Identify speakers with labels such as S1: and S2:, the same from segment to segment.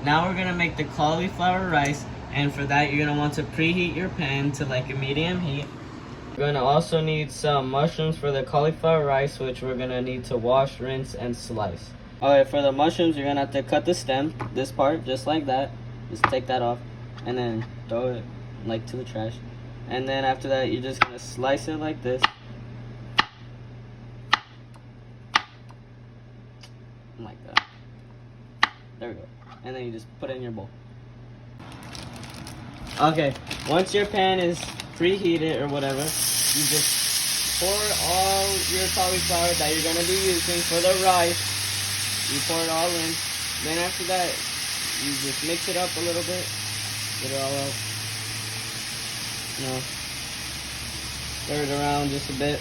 S1: Now we're gonna make the cauliflower rice, and for that you're gonna want to preheat your pan to like a medium heat. We're gonna also need some mushrooms for the cauliflower rice, which we're gonna need to wash, rinse, and slice. Okay, for the mushrooms, you're gonna have to cut the stem, this part, just like that. Just take that off, and then throw it like to the trash. And then after that, you're just gonna slice it like this. Like that. There we go. And then you just put it in your bowl. Okay, once your pan is preheated or whatever, you just pour all your cauliflower that you're gonna be using for the rice. You pour it all in. Then after that, you just mix it up a little bit. Get it all out. Stir it around just a bit.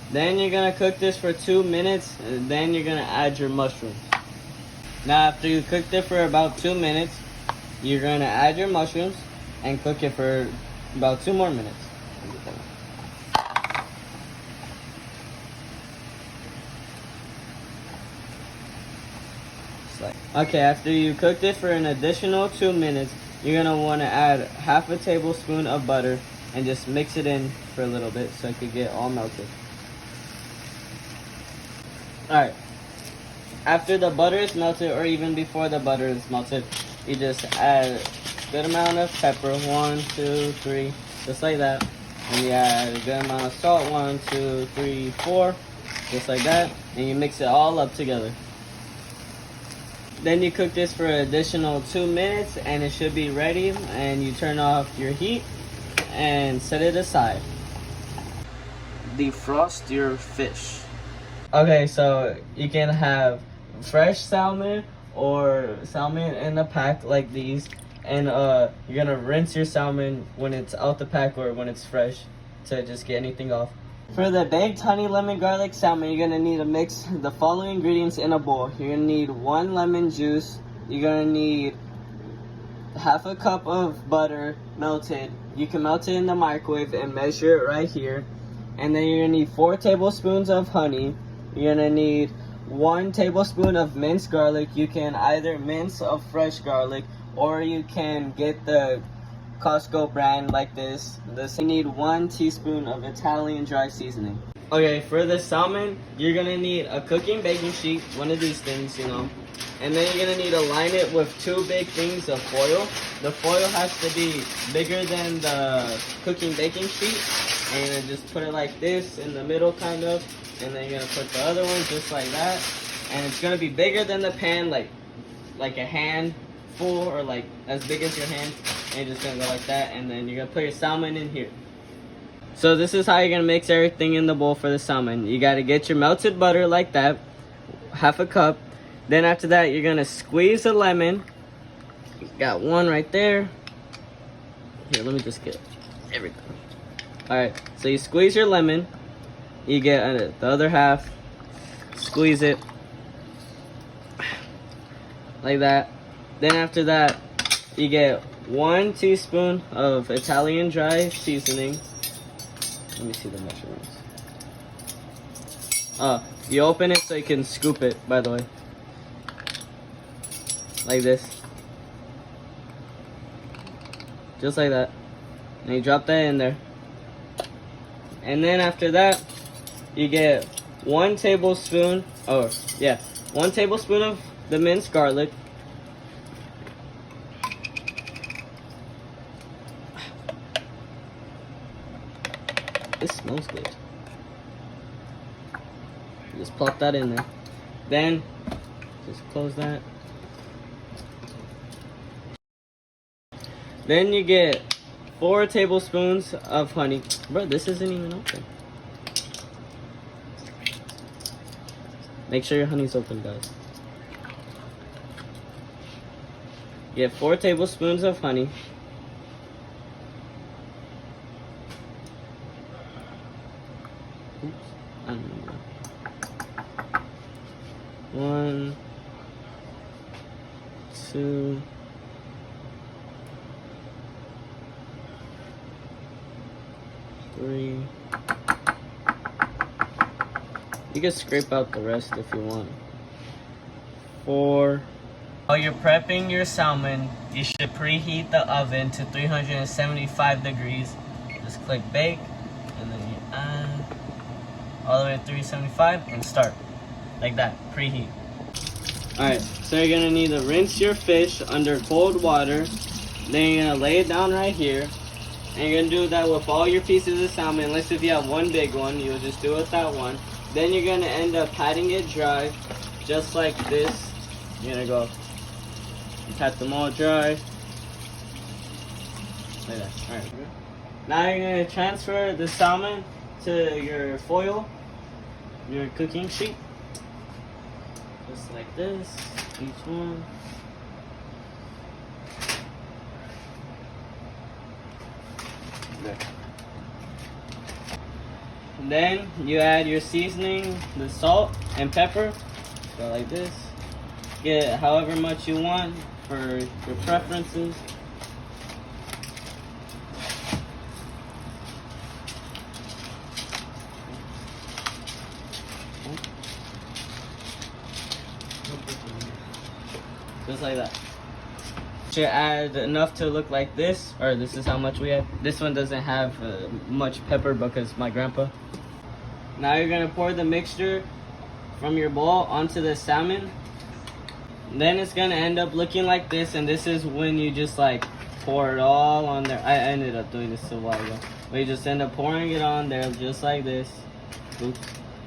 S1: Then you're gonna cook this for 2 minutes, and then you're gonna add your mushrooms. Now after you cooked it for about 2 minutes, you're gonna add your mushrooms and cook it for about 2 more minutes. Okay, after you cooked it for an additional 2 minutes, you're gonna wanna add half a tablespoon of butter and just mix it in for a little bit so it could get all melted. Alright, after the butter is melted, or even before the butter is melted, you just add a good amount of pepper, 1, 2, 3, just like that. And you add a good amount of salt, 1, 2, 3, 4, just like that. And you mix it all up together. Then you cook this for an additional 2 minutes and it should be ready, and you turn off your heat and set it aside. Defrost your fish. Okay, so you can have fresh salmon or salmon in a pack like these, and you're gonna rinse your salmon when it's out the pack or when it's fresh to just get anything off. For the baked honey lemon garlic salmon, you're gonna need to mix the following ingredients in a bowl. You're gonna need 1 lemon juice. You're gonna need half a cup of butter melted. You can melt it in the microwave and measure it right here. And then you're gonna need 4 tablespoons of honey. You're gonna need 1 tablespoon of minced garlic. You can either mince a fresh garlic, or you can get the Costco brand like this. You need 1 teaspoon of Italian dry seasoning. Okay, for the salmon, you're gonna need a cooking baking sheet, one of these things, you know. And then you're gonna need to line it with 2 big things of foil. The foil has to be bigger than the cooking baking sheet. And you're gonna just put it like this in the middle, kind of. And then you're gonna put the other one just like that. And it's gonna be bigger than the pan, like a hand full, or like as big as your hand. And you're just gonna go like that, and then you're gonna put your salmon in here. So this is how you're gonna mix everything in the bowl for the salmon. You gotta get your melted butter like that, half a cup. Then after that, you're gonna squeeze a lemon. Got 1 right there. Here, let me just get everything. Alright, so you squeeze your lemon. You get the other half. Squeeze it. Like that. Then after that, you get 1 teaspoon of Italian dry seasoning. Let me see the measurements. You open it so you can scoop it, by the way. Like this. Just like that. And you drop that in there. And then after that, you get 1 tablespoon, 1 tablespoon of the minced garlic. This smells good. Just plop that in there. Then, just close that. Then you get 4 tablespoons of honey. Bro, this isn't even open. Make sure your honey's open, guys. You get 4 tablespoons of honey. Oops, I don't remember. 1, 2, 3. You can scrape out the rest if you want. 4. While you're prepping your salmon, you should preheat the oven to 375 degrees. Just click bake, and then you add all the way to 375 and start. Like that, preheat. Alright, so you're gonna need to rinse your fish under cold water. Then you're gonna lay it down right here. And you're gonna do that with all your pieces of salmon. Unless if you have one big one, you'll just do it with that one. Then you're gonna end up patting it dry, just like this. You're gonna go pat them all dry. Like that. Alright. Now you're gonna transfer the salmon to your foil, your cooking sheet. Just like this, each one. There. And then you add your seasoning, the salt and pepper. Go like this. Get however much you want for your preferences. Just like that. Should add enough to look like this, or this is how much we have. This one doesn't have much pepper because my grandpa. Now you're gonna pour the mixture from your bowl onto the salmon. Then it's gonna end up looking like this, and this is when you just like pour it all on there. I ended up doing this a while ago. But you just end up pouring it on there just like this. Oops.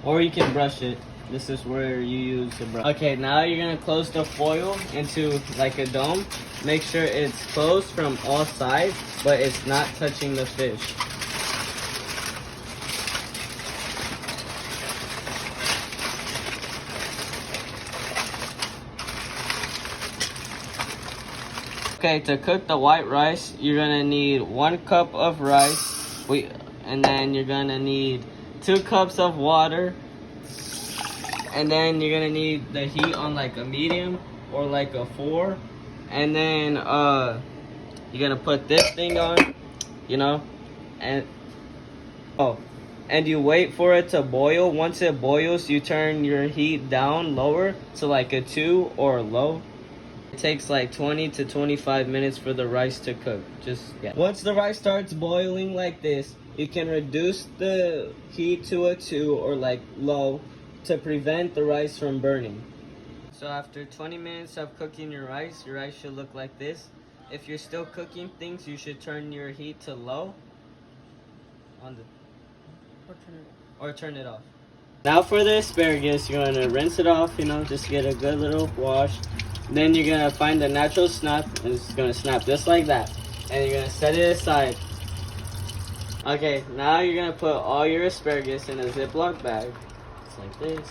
S1: Or you can brush it. This is where you use the brush. Okay, now you're gonna close the foil into like a dome. Make sure it's closed from all sides, but it's not touching the fish. Okay, to cook the white rice, you're gonna need 1 cup of rice. And then you're gonna need 2 cups of water. And then you're gonna need the heat on like a medium or like a 4. And then you're gonna put this thing on, you know, and and you wait for it to boil. Once it boils, you turn your heat down lower to like a 2 or low. It takes like 20 to 25 minutes for the rice to cook. Once the rice starts boiling like this, you can reduce the heat to a 2 or like low to prevent the rice from burning. So after 20 minutes of cooking your rice should look like this. If you're still cooking things, you should turn your heat to low or turn it off. Now for the asparagus, you're gonna rinse it off, you know, just get a good little wash. Then you're gonna find the natural snap, and it's gonna snap just like that. And you're gonna set it aside. Okay, now you're gonna put all your asparagus in a Ziploc bag. Just like this.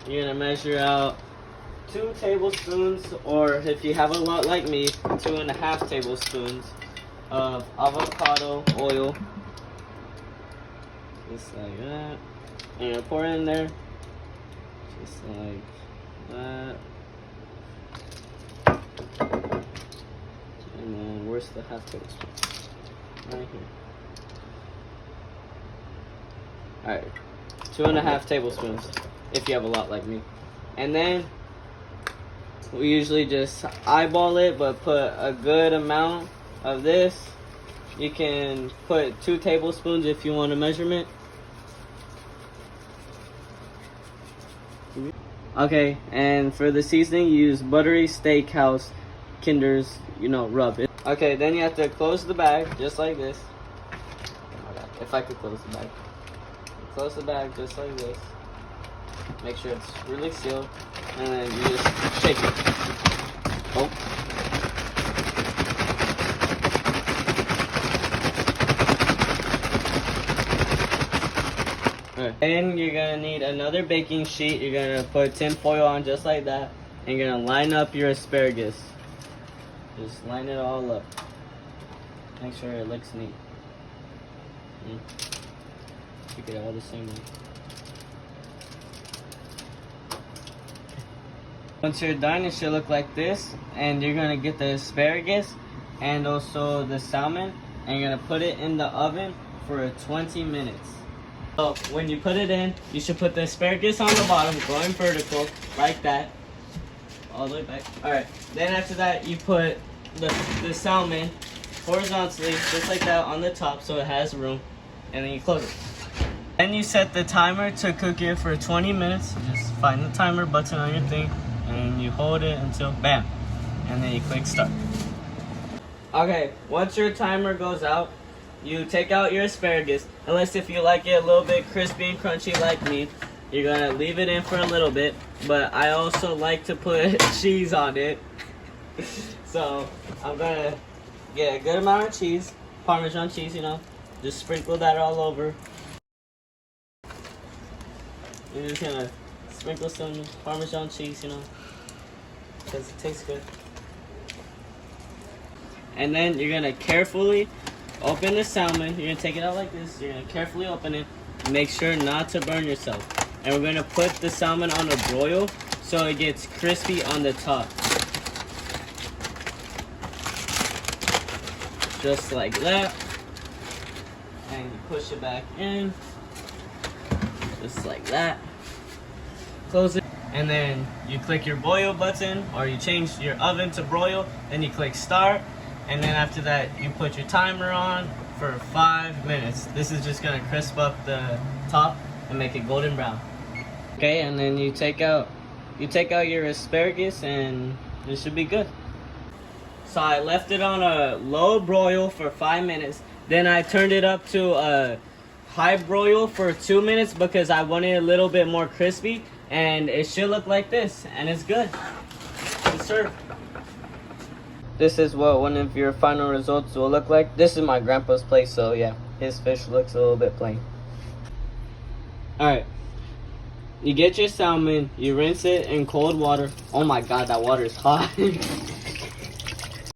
S1: You're gonna measure out 2 tablespoons, or if you have a lot like me, 2.5 tablespoons of avocado oil. Just like that. And you're gonna pour it in there. Just like that. And then where's the half tablespoon? Right here. Alright. 2.5 tablespoons if you have a lot like me. And then we usually just eyeball it, but put a good amount of this. You can put 2 tablespoons if you want a measurement. Okay, and for the seasoning, you use buttery steakhouse Kinder's, you know, rub it. Okay, then you have to close the bag just like this. If I could close the bag. Close the bag just like this. Make sure it's really sealed, and then you just shake it. Oh. And you're gonna need another baking sheet. You're gonna put tin foil on just like that, and you're gonna line up your asparagus. Just line it all up. Make sure it looks neat. Keep it all the same way. Once you're done, it should look like this, and you're gonna get the asparagus and also the salmon, and you're gonna put it in the oven for 20 minutes. So when you put it in, you should put the asparagus on the bottom, going vertical, like that. All the way back. Alright, then after that, you put the salmon horizontally, just like that, on the top so it has room. And then you close it. Then you set the timer to cook it for 20 minutes. Just find the timer button on your thing, and you hold it until bam. And then you click start. Okay, once your timer goes out, you take out your asparagus. Unless if you like it a little bit crispy and crunchy like me, you're gonna leave it in for a little bit. But I also like to put cheese on it. So I'm gonna get a good amount of cheese, Parmesan cheese, you know. Just sprinkle that all over. You're just gonna sprinkle some Parmesan cheese, you know, because it tastes good. And then you're gonna carefully open the salmon. You're gonna take it out like this. You're gonna carefully open it. Make sure not to burn yourself. And we're gonna put the salmon on a broil so it gets crispy on the top. Just like that. And you push it back in. Just like that. Close it. And then you click your boil button, or you change your oven to broil. Then you click start. And then after that, you put your timer on for 5 minutes. This is just gonna crisp up the top and make it golden brown. Okay, and then you take out your asparagus, and it should be good. So I left it on a low broil for 5 minutes. Then I turned it up to a high broil for 2 minutes because I wanted it a little bit more crispy. And it should look like this, and it's good. It's served. This is what one of your final results will look like. This is my grandpa's plate, so yeah, his fish looks a little bit plain. Alright, you get your salmon, you rinse it in cold water. Oh my god, that water is hot.